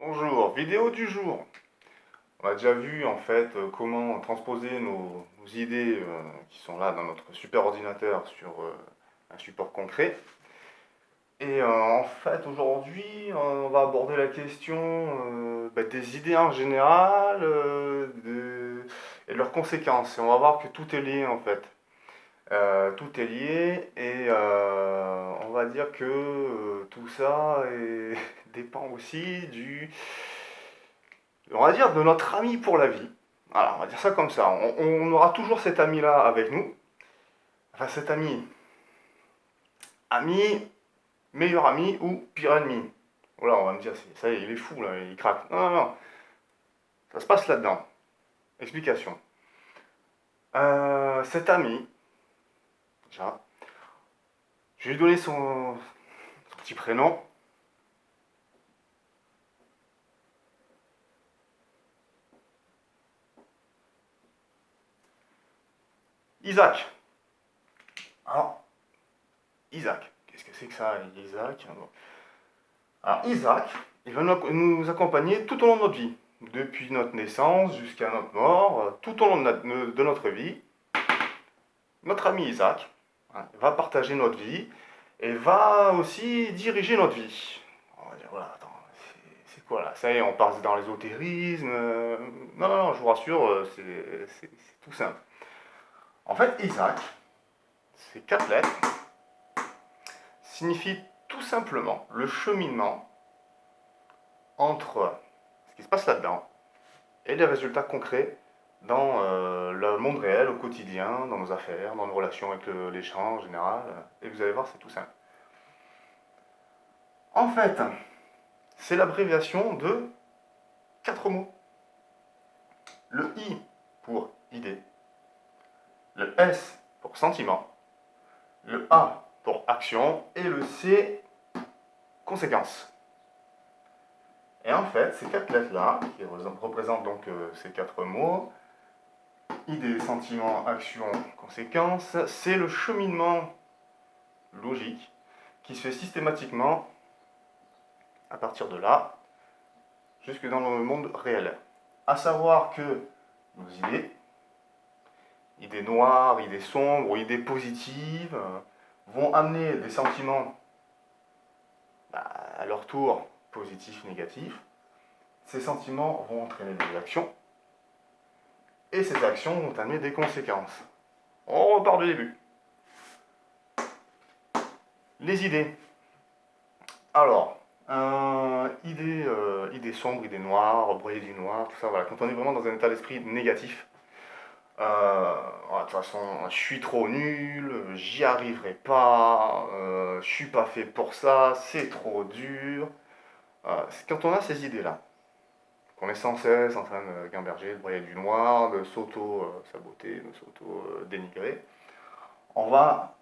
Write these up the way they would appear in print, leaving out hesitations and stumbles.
Bonjour, vidéo du jour. On a déjà vu en fait comment transposer nos idées qui sont là dans notre super ordinateur sur un support concret. Et en fait aujourd'hui on va aborder la question des idées en général et de leurs conséquences. Et on va voir que tout est lié en fait. Tout est lié et on va dire que tout ça dépend aussi on va dire, de notre ami pour la vie. Voilà, on va dire ça comme ça. On aura toujours cet ami-là avec nous. Enfin, cet ami, meilleur ami ou pire ennemi. Voilà, on va me dire, ça y est, il est fou, là, il craque. Non, non, non. Ça se passe là-dedans. Explication. Cet ami, déjà, je vais lui donner son petit prénom. Isaac. Alors, Isaac. Qu'est-ce que c'est que ça, Isaac? Alors, Isaac, il va nous accompagner tout au long de notre vie. Depuis notre naissance jusqu'à notre mort, tout au long de notre vie, notre ami Isaac va partager notre vie et va aussi diriger notre vie. On va dire, voilà, attends, c'est quoi là? Ça y est, on passe dans l'ésotérisme. Non, non, non, je vous rassure, c'est tout simple. En fait, Isaac, ces quatre lettres, signifient tout simplement le cheminement entre ce qui se passe là-dedans et les résultats concrets dans le monde réel, au quotidien, dans nos affaires, dans nos relations avec les gens en général. Et vous allez voir, c'est tout simple. En fait, c'est l'abréviation de quatre mots. Le I pour idée, le S pour sentiment, le A pour action et le C, conséquence. Et en fait, ces quatre lettres-là, qui représentent donc ces quatre mots, idée, sentiment, action, conséquence, c'est le cheminement logique qui se fait systématiquement à partir de là jusque dans le monde réel. À savoir que nos idées noires, idées sombres, idées positives, vont amener des sentiments à leur tour positifs, négatifs. Ces sentiments vont entraîner des actions et ces actions vont amener des conséquences. On repart du début. Les idées. Alors, idées sombres, idées noires, broyer du noir, tout ça, voilà. Quand on est vraiment dans un état d'esprit négatif, de toute façon, je suis trop nul, j'y arriverai pas, je suis pas fait pour ça, c'est trop dur. Quand on a ces idées-là, qu'on est sans cesse en train de gamberger, de broyer du noir, de s'auto-saboter, de s'auto-dénigrer, on va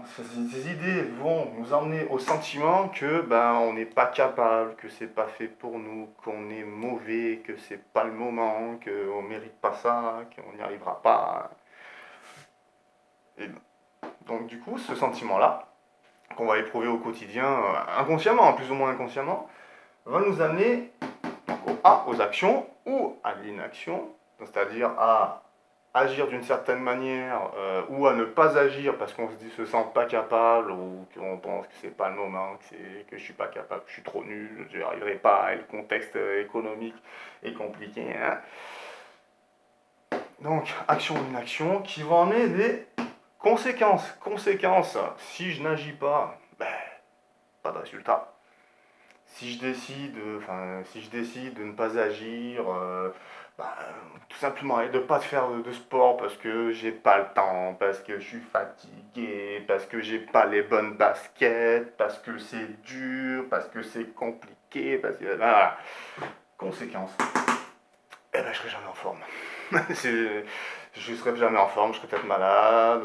ces idées vont nous emmener au sentiment que on n'est pas capable, que c'est pas fait pour nous, qu'on est mauvais, que c'est pas le moment, qu'on mérite pas ça, qu'on n'y arrivera pas. Et donc du coup, ce sentiment-là, qu'on va éprouver au quotidien, inconsciemment, plus ou moins inconsciemment, va nous amener aux actions ou à l'inaction, c'est-à-dire à agir d'une certaine manière ou à ne pas agir parce qu'on se sent pas capable ou qu'on pense que c'est pas le moment, que je suis pas capable, que je suis trop nul, je n'y arriverai pas et le contexte économique est compliqué. Hein. Donc, action ou inaction qui vont amener des conséquences. Conséquences, si je n'agis pas, pas de résultat. Si je décide de ne pas agir, bah, tout simplement, et de ne pas faire de sport parce que j'ai pas le temps, parce que je suis fatigué, parce que j'ai pas les bonnes baskets, parce que c'est dur, parce que c'est compliqué, parce que voilà. Conséquence, eh ben je serai jamais en forme. Je serai jamais en forme, je serai peut-être malade,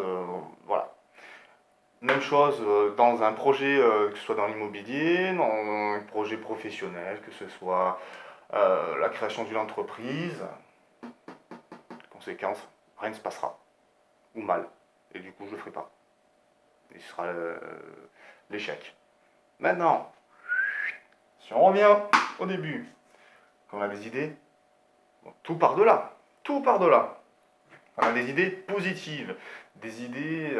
voilà. Même chose dans un projet, que ce soit dans l'immobilier, dans un projet professionnel, que ce soit la création d'une entreprise. Conséquence, rien ne se passera. Ou mal. Et du coup, je ne le ferai pas. Et ce sera l'échec. Maintenant, Si on revient au début, quand on a des idées, bon, tout part de là. Tout part de là. On a des idées positives, des idées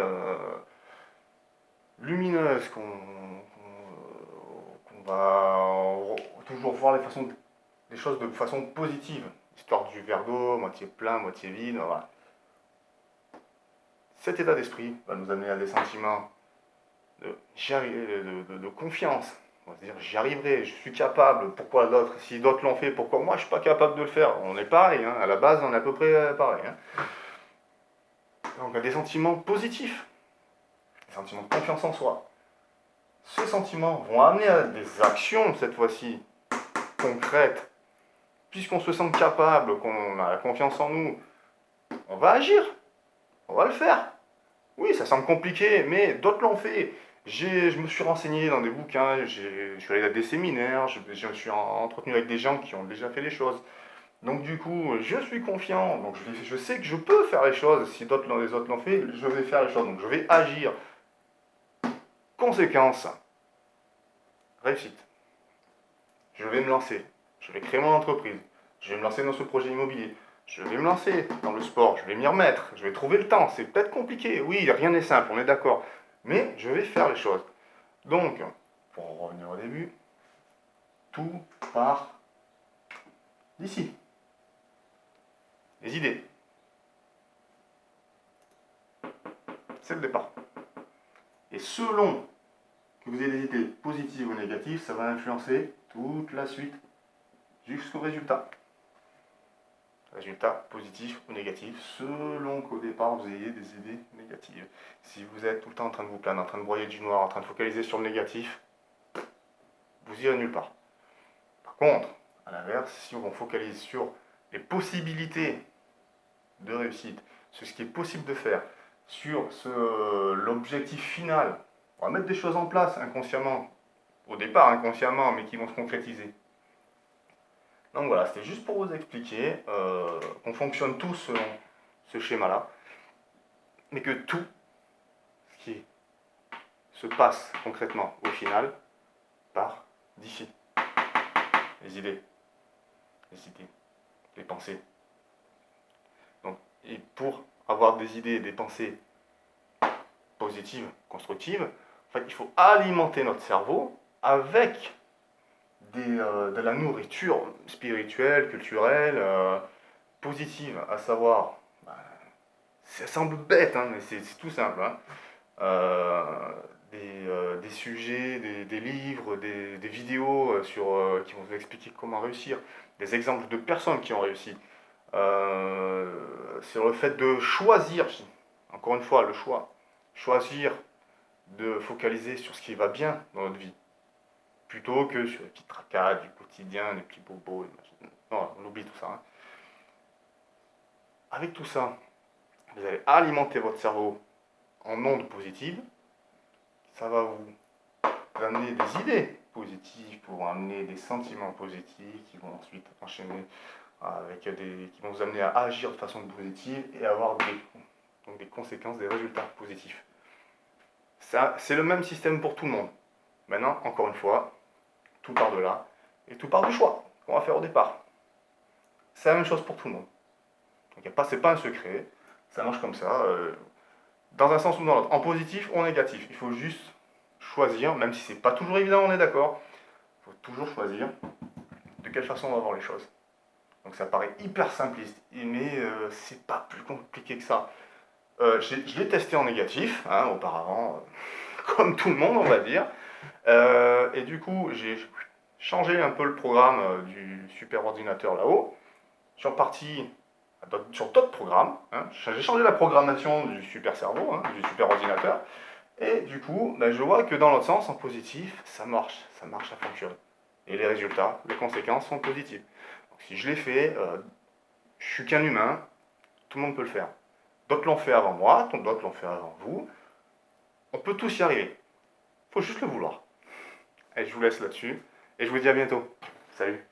lumineuses qu'on va toujours voir les choses de façon positive. Histoire du verre d'eau, moitié plein, moitié vide, voilà. Cet état d'esprit va nous amener à des sentiments de confiance. On va se dire, j'y arriverai, je suis capable, pourquoi d'autres, si d'autres l'ont fait, pourquoi moi je ne suis pas capable de le faire. On est pareil, hein, à la base on est à peu près pareil. Hein. Donc des sentiments positifs, des sentiments de confiance en soi. Ces sentiments vont amener à des actions, cette fois-ci, concrètes. Puisqu'on se sent capable, qu'on a la confiance en nous, on va agir, on va le faire. Oui, ça semble compliqué, mais d'autres l'ont fait. Je me suis renseigné dans des bouquins, je suis allé à des séminaires, je me suis entretenu avec des gens qui ont déjà fait les choses. Donc du coup, je suis confiant, donc je sais que je peux faire les choses. Si les autres l'ont fait, je vais faire les choses, donc je vais agir. Conséquence, réussite. Je vais me lancer, je vais créer mon entreprise, je vais me lancer dans ce projet immobilier, je vais me lancer dans le sport, je vais m'y remettre, je vais trouver le temps. C'est peut-être compliqué, oui, rien n'est simple, on est d'accord, mais je vais faire les choses. Donc, pour revenir au début, tout part d'ici. Les idées. C'est le départ. Et selon que vous ayez des idées positives ou négatives, ça va influencer toute la suite jusqu'au résultat. Résultat positif ou négatif, selon qu'au départ vous ayez des idées négatives. Si vous êtes tout le temps en train de vous plaindre, en train de broyer du noir, en train de focaliser sur le négatif, vous irez nulle part. Par contre, à l'inverse, si on focalise sur les possibilités de réussite, sur ce qui est possible de faire, sur l'objectif final, on va mettre des choses en place inconsciemment, au départ inconsciemment, mais qui vont se concrétiser. Donc voilà, c'était juste pour vous expliquer qu'on fonctionne tous selon ce schéma-là, mais que tout ce qui se passe concrètement au final part d'ici. Les idées, les pensées. Donc, et pour avoir des idées et des pensées positives, constructives, en fait, il faut alimenter notre cerveau avec de la nourriture spirituelle, culturelle, positive, à savoir, ça semble bête, hein, mais c'est tout simple, hein. Des sujets, des livres, des vidéos qui vont vous expliquer comment réussir, des exemples de personnes qui ont réussi, sur le fait de choisir, encore une fois, le choix, choisir de focaliser sur ce qui va bien dans notre vie, plutôt que sur les petites tracas du quotidien, les petits bobos, non, on oublie tout ça. Hein. Avec tout ça, vous allez alimenter votre cerveau en ondes positives, ça va vous amener des idées positives pour amener des sentiments positifs qui vont ensuite enchaîner qui vont vous amener à agir de façon positive et avoir des conséquences, des résultats positifs. C'est le même système pour tout le monde. Maintenant, encore une fois, tout part de là et tout part du choix qu'on va faire au départ. C'est la même chose pour tout le monde. Donc c'est pas un secret, ça marche comme ça, dans un sens ou dans l'autre, en positif ou en négatif. Il faut juste choisir, même si c'est pas toujours évident, on est d'accord, il faut toujours choisir de quelle façon on va voir les choses. Donc ça paraît hyper simpliste, mais c'est pas plus compliqué que ça. Je l'ai testé en négatif, hein, auparavant, comme tout le monde, on va dire. Et du coup, j'ai changé un peu le programme du super ordinateur là-haut. Je suis reparti sur d'autres programmes. Hein. J'ai changé la programmation du super cerveau, hein, du super ordinateur. Et du coup, je vois que dans l'autre sens, en positif, ça marche, ça fonctionne. Et les résultats, les conséquences sont positives. Donc, si je l'ai fait, je suis qu'un humain, tout le monde peut le faire. D'autres l'ont fait avant moi, d'autres l'ont fait avant vous. On peut tous y arriver. Il faut juste le vouloir. Et je vous laisse là-dessus. Et je vous dis à bientôt. Salut.